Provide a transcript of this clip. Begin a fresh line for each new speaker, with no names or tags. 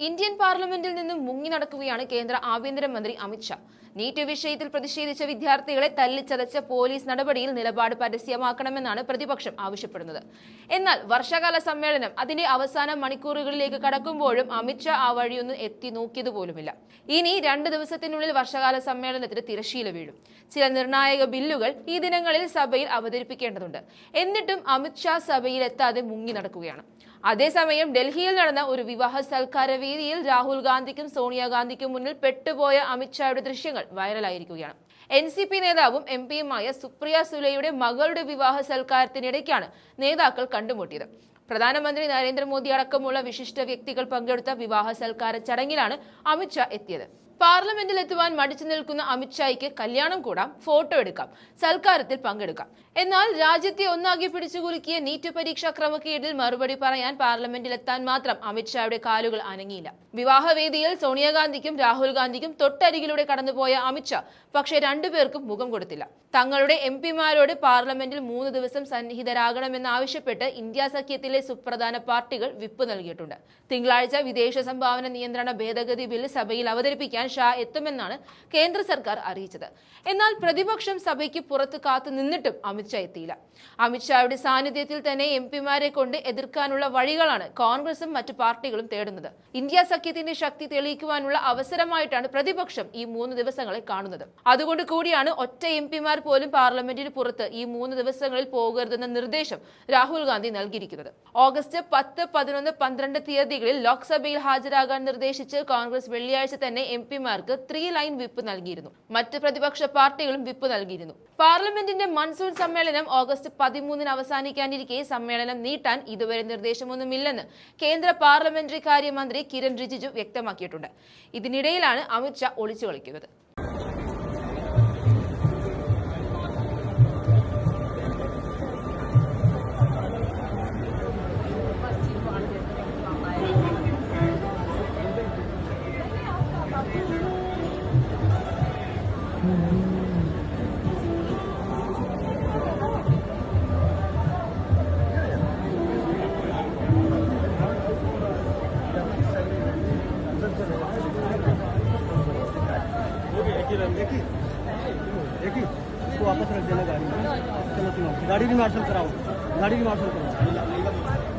Indian പാർലമെന്റിൽ നിന്നും മുങ്ങി നടക്കുകയാണ് കേന്ദ്ര ആഭ്യന്തരമന്ത്രി അമിത്ഷാ. നീറ്റ് വിഷയത്തിൽ പ്രതിഷേധിച്ച വിദ്യാർത്ഥികളെ തല്ലിച്ചതച്ച പോലീസ് നടപടിയിൽ നിലപാട് പരസ്യമാക്കണമെന്നാണ് പ്രതിപക്ഷം ആവശ്യപ്പെടുന്നത്. എന്നാൽ വർഷകാല സമ്മേളനം അതിന്റെ അവസാന മണിക്കൂറുകളിലേക്ക് കടക്കുമ്പോഴും അമിത്ഷാ ആ വഴിയൊന്നും എത്തി നോക്കിയതുപോലുമില്ല. ഇനി 2 ദിവസത്തിനുള്ളിൽ വർഷകാല സമ്മേളനത്തിന് തിരശ്ശീല വീഴും. ചില നിർണായക ബില്ലുകൾ ഈ ദിനങ്ങളിൽ സഭയിൽ അവതരിപ്പിക്കേണ്ടതുണ്ട്. എന്നിട്ടും അമിത്ഷാ സഭയിലെത്താതെ മുങ്ങി നടക്കുകയാണ്. അതേസമയം ഡൽഹിയിൽ നടന്ന ഒരു വിവാഹ സൽക്കാര വേദിയിൽ രാഹുൽ ഗാന്ധിക്കും സോണിയാഗാന്ധിക്കും മുന്നിൽ പെട്ടുപോയ അമിത്ഷായുടെ ദൃശ്യങ്ങൾ വൈറലായിരിക്കുകയാണ്. NCP നേതാവും MP-യുമായ സുപ്രിയ സുലെയുടെ മകളുടെ വിവാഹ സൽക്കാരത്തിനിടയ്ക്കാണ് നേതാക്കൾ കണ്ടുമുട്ടിയത്. പ്രധാനമന്ത്രി നരേന്ദ്രമോദി അടക്കമുള്ള വിശിഷ്ട വ്യക്തികൾ പങ്കെടുത്ത വിവാഹ സൽക്കാര ചടങ്ങിലാണ് അമിത്ഷാ എത്തിയത്. പാർലമെന്റിൽ എത്തുവാൻ മടിച്ചു നിൽക്കുന്ന അമിത്ഷായ്ക്ക് കല്യാണം കൂടാം, ഫോട്ടോ എടുക്കാം, സൽക്കാരത്തിൽ പങ്കെടുക്കാം. എന്നാൽ രാജ്യത്തെ ഒന്നാകെ പിടിച്ചുകുലുക്കിയ നീറ്റ് പരീക്ഷാ ക്രമക്കേടിൽ മറുപടി പറയാൻ പാർലമെന്റിലെത്താൻ മാത്രം അമിത്ഷായുടെ കാലുകൾ അനങ്ങിയില്ല. വിവാഹവേദിയിൽ സോണിയാഗാന്ധിക്കും രാഹുൽ ഗാന്ധിക്കും തൊട്ടരികിലൂടെ കടന്നുപോയ അമിത്ഷാ പക്ഷേ രണ്ടുപേർക്കും മുഖം കൊടുത്തില്ല. തങ്ങളുടെ MP-മാരോട് പാർലമെന്റിൽ 3 ദിവസം സന്നിഹിതരാകണമെന്നാവശ്യപ്പെട്ട് ഇന്ത്യ സഖ്യത്തിലെ സുപ്രധാന പാർട്ടികൾ വിപ്പ് നൽകിയിട്ടുണ്ട്. തിങ്കളാഴ്ച വിദേശ സംഭാവന നിയന്ത്രണ ഭേദഗതി ബില്ല് സഭയിൽ അവതരിപ്പിക്കാൻ ഷാ എത്തുമെന്നാണ് കേന്ദ്ര സർക്കാർ അറിയിച്ചത്. എന്നാൽ പ്രതിപക്ഷം സഭയ്ക്ക് പുറത്ത് കാത്തു നിന്നിട്ടും അമിത്ഷാ എത്തിയില്ല. അമിത്ഷായുടെ സാന്നിധ്യത്തിൽ തന്നെ MP-മാരെ കൊണ്ട് എതിർക്കാനുള്ള വഴികളാണ് കോൺഗ്രസും മറ്റു പാർട്ടികളും തേടുന്നത്. ഇന്ത്യ സഖ്യത്തിന്റെ ശക്തി തെളിയിക്കുവാനുള്ള അവസരമായിട്ടാണ് പ്രതിപക്ഷം ഈ 3 ദിവസങ്ങളെ കാണുന്നത്. അതുകൊണ്ട് കൂടിയാണ് ഒറ്റ MP-മാർ പോലും പാർലമെന്റിന് പുറത്ത് ഈ 3 ദിവസങ്ങളിൽ പോകരുതെന്ന നിർദ്ദേശം രാഹുൽ ഗാന്ധി നൽകിയിരിക്കുന്നത്. ഓഗസ്റ്റ് 10, 11, 12 തീയതികളിൽ ലോക്സഭയിൽ ഹാജരാകാൻ നിർദ്ദേശിച്ച് കോൺഗ്രസ് വെള്ളിയാഴ്ച തന്നെ MP-മാർക്ക് 3 ലൈൻ വിപ്പ് നൽകിയിരുന്നു. മറ്റ് പ്രതിപക്ഷ പാർട്ടികളും വിപ്പ് നൽകിയിരുന്നു. പാർലമെന്റിന്റെ മൺസൂൺ സമ്മേളനം ഓഗസ്റ്റ് 13 അവസാനിക്കാനിരിക്കെ സമ്മേളനം നീട്ടാൻ ഇതുവരെ നിർദ്ദേശമൊന്നുമില്ലെന്ന് കേന്ദ്ര പാർലമെന്ററി കാര്യമന്ത്രി കിരൺ റിജിജു വ്യക്തമാക്കിയിട്ടുണ്ട്. ഇതിനിടയിലാണ് അമിത്ഷാ ഒളിച്ചു കളിക്കുന്നത്.
इसको वापस रख देना गाड़ी में। चलो तुम गाड़ी भी मार्शल कराओ, गाड़ी भी मार्शल कराओ।